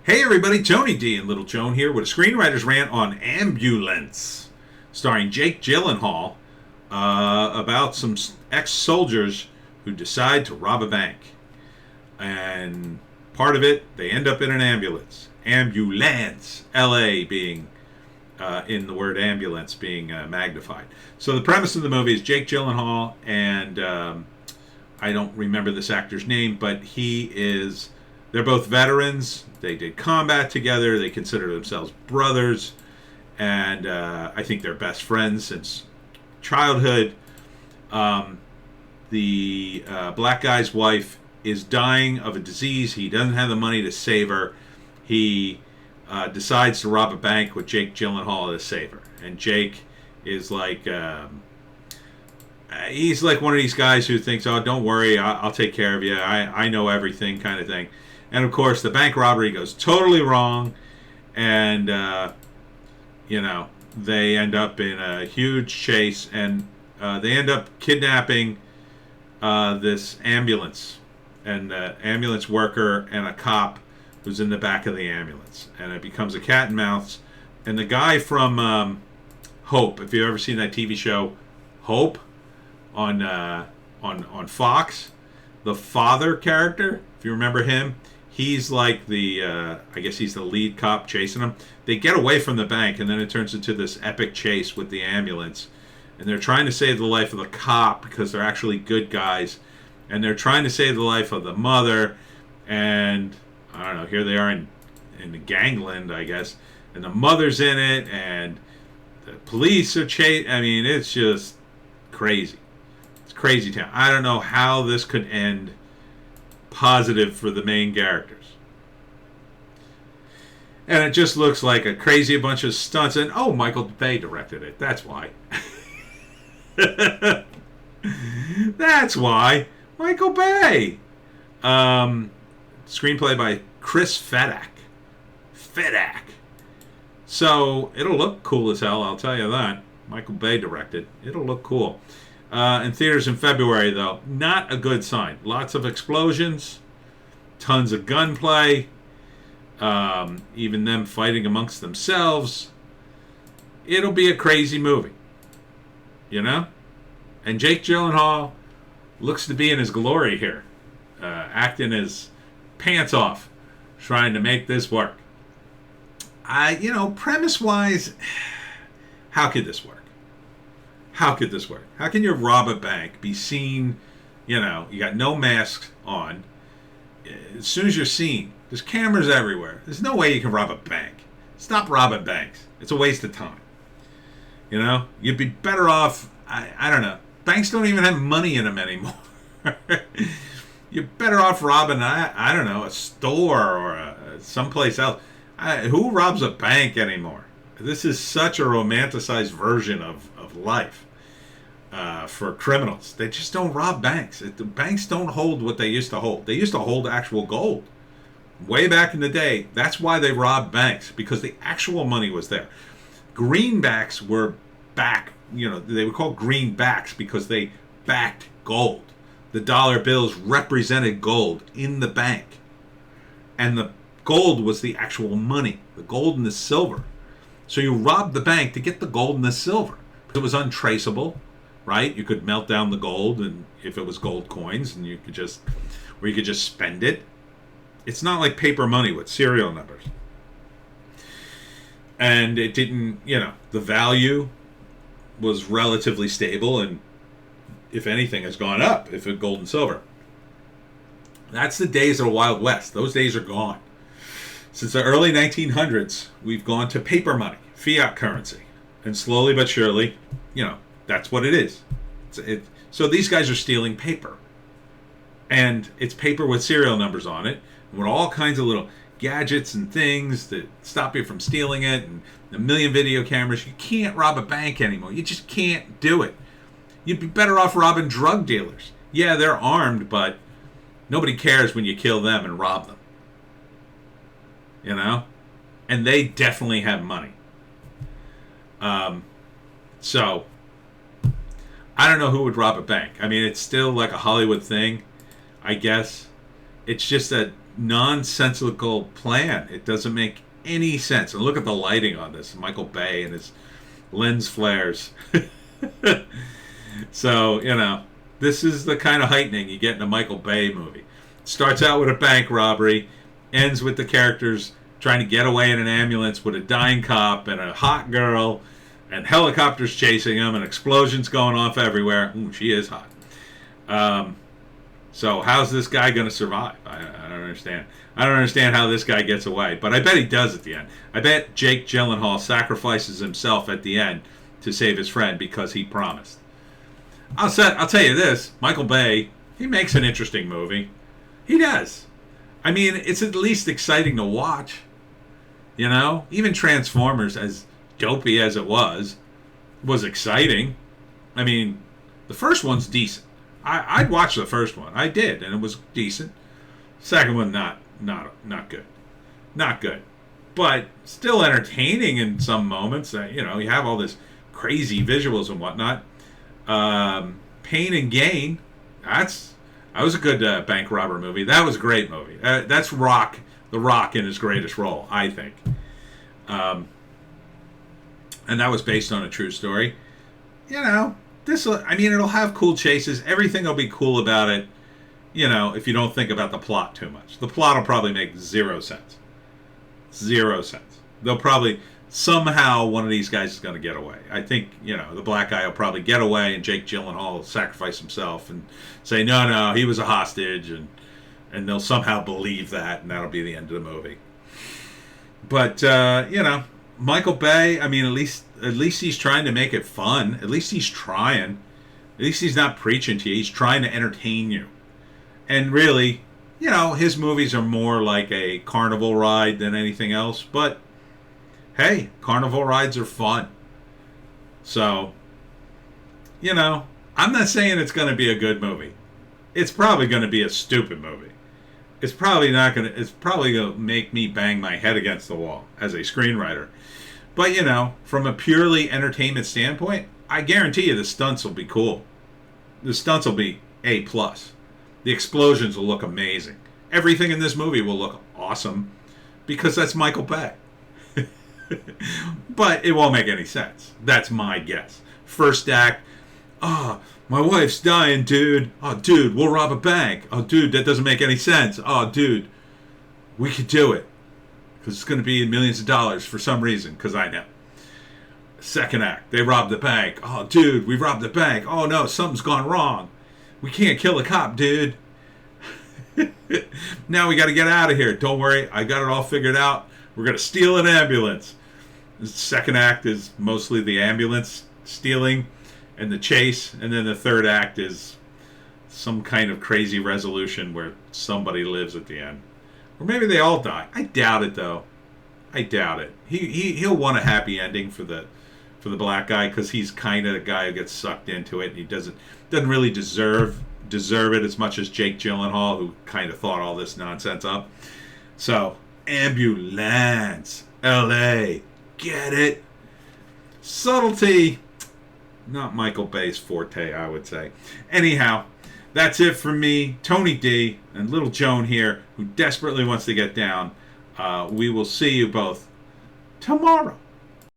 Hey everybody, Tony D and Little Joan here with a Screenwriter's Rant on Ambulance, starring Jake Gyllenhaal, about some ex-soldiers who decide to rob a bank. And part of it, they end up in an ambulance. Ambulance, L-A being, in the word ambulance being magnified. So the premise of the movie is Jake Gyllenhaal and I don't remember this actor's name, but they're both veterans. They did combat together. They consider themselves brothers. And I think they're best friends since childhood. The black guy's wife is dying of a disease. He doesn't have the money to save her. He decides to rob a bank with Jake Gyllenhaal to save her. And Jake is like... he's like one of these guys who thinks, oh, don't worry, I'll take care of you. I know everything kind of thing. And, of course, the bank robbery goes totally wrong. And, they end up in a huge chase. And they end up kidnapping this ambulance. And the ambulance worker and a cop who's in the back of the ambulance. And it becomes a cat and mouse. And the guy from Hope, if you've ever seen that TV show, Hope, on Fox, the father character, if you remember him, he's like I guess he's the lead cop chasing them. They get away from the bank, and then it turns into this epic chase with the ambulance. And they're trying to save the life of the cop because they're actually good guys. And they're trying to save the life of the mother. And, I don't know, here they are in the gangland, I guess. And the mother's in it, and the police are chasing. I mean, it's just crazy. It's crazy town. I don't know how this could end positive for the main characters. And it just looks like a crazy bunch of stunts. And, Michael Bay directed it. That's why. That's why. Michael Bay. Screenplay by Chris Fedak. So, it'll look cool as hell, I'll tell you that. Michael Bay directed. It'll look cool. In theaters in February, though. Not a good sign. Lots of explosions. Tons of gunplay. Even them fighting amongst themselves. It'll be a crazy movie. You know? And Jake Gyllenhaal looks to be in his glory here. Acting his pants off. Trying to make this work. Premise-wise, how could this work? How could this work? How can you rob a bank, be seen, you got no masks on. As soon as you're seen, there's cameras everywhere. There's no way you can rob a bank. Stop robbing banks. It's a waste of time. You'd be better off, I don't know. Banks don't even have money in them anymore. You're better off robbing, I don't know, a store or someplace else. Who robs a bank anymore? This is such a romanticized version of life for criminals. They just don't rob banks. The banks don't hold what they used to hold. They used to hold actual gold. Way back in the day, that's why they robbed banks, because the actual money was there. Greenbacks were back, they were called greenbacks because they backed gold. The dollar bills represented gold in the bank. And the gold was the actual money, the gold and the silver. So you robbed the bank to get the gold and the silver. It was untraceable, right? You could melt down the gold, and if it was gold coins, and you could just spend it. It's not like paper money with serial numbers. And it didn't, the value was relatively stable, and if anything, has gone up if it's gold and silver. That's the days of the Wild West. Those days are gone. Since the early 1900s, we've gone to paper money, fiat currency. And slowly but surely, that's what it is. So these guys are stealing paper. And it's paper with serial numbers on it, with all kinds of little gadgets and things that stop you from stealing it, and a million video cameras. You can't rob a bank anymore. You just can't do it. You'd be better off robbing drug dealers. Yeah, they're armed, but nobody cares when you kill them and rob them. And they definitely have money. So, I don't know who would rob a bank. I mean, it's still like a Hollywood thing, I guess. It's just that nonsensical plan. It doesn't make any sense. And look at the lighting on this. Michael Bay and his lens flares. So, this is the kind of heightening you get in a Michael Bay movie. Starts out with a bank robbery, ends with the characters trying to get away in an ambulance with a dying cop and a hot girl, and helicopters chasing him, and explosions going off everywhere. Ooh, she is hot. So how's this guy going to survive? I don't understand. I don't understand how this guy gets away, but I bet he does at the end. I bet Jake Gyllenhaal sacrifices himself at the end to save his friend because he promised. I'll tell you this, Michael Bay, he makes an interesting movie. He does. I mean, it's at least exciting to watch. Even Transformers, as dopey as it was exciting. I mean, the first one's decent. I'd watch the first one. I did, and it was decent. Second one, not good. Not good. But still entertaining in some moments. You have all this crazy visuals and whatnot. Pain and Gain, that was a good bank robber movie. That was a great movie. That's The Rock in his greatest role, I think. And that was based on a true story. It'll have cool chases. Everything will be cool about it, if you don't think about the plot too much. The plot will probably make 0 sense. 0 sense. They'll probably, somehow one of these guys is going to get away. I think, the black guy will probably get away, and Jake Gyllenhaal will sacrifice himself and say, no, he was a hostage, and they'll somehow believe that, and that'll be the end of the movie. But, Michael Bay, at least he's trying to make it fun. At least he's trying. At least he's not preaching to you. He's trying to entertain you. And really, his movies are more like a carnival ride than anything else. But, hey, carnival rides are fun. So, I'm not saying it's going to be a good movie. It's probably going to be a stupid movie. It's probably going to make me bang my head against the wall as a screenwriter. But, from a purely entertainment standpoint, I guarantee you the stunts will be cool. The stunts will be A+. The explosions will look amazing. Everything in this movie will look awesome because that's Michael Bay. But it won't make any sense. That's my guess. First act, my wife's dying, dude. Oh, dude, we'll rob a bank. Oh, dude, that doesn't make any sense. Oh, dude, we could do it. Because it's going to be millions of dollars for some reason, because I know. Second act, they rob the bank. Oh, dude, we robbed the bank. Oh, no, something's gone wrong. We can't kill a cop, dude. Now we got to get out of here. Don't worry, I got it all figured out. We're going to steal an ambulance. The second act is mostly the ambulance stealing and the chase. And then the third act is some kind of crazy resolution where somebody lives at the end. Or maybe they all die. I doubt it, though. I doubt it. He'll want a happy ending for the black guy because he's kind of the guy who gets sucked into it. And he doesn't really deserve it as much as Jake Gyllenhaal, who kind of thought all this nonsense up. So, ambulance, L.A., get it? Subtlety, not Michael Bay's forte, I would say. Anyhow, that's it from me, Tony D, and little Joan here, who desperately wants to get down. We will see you both tomorrow.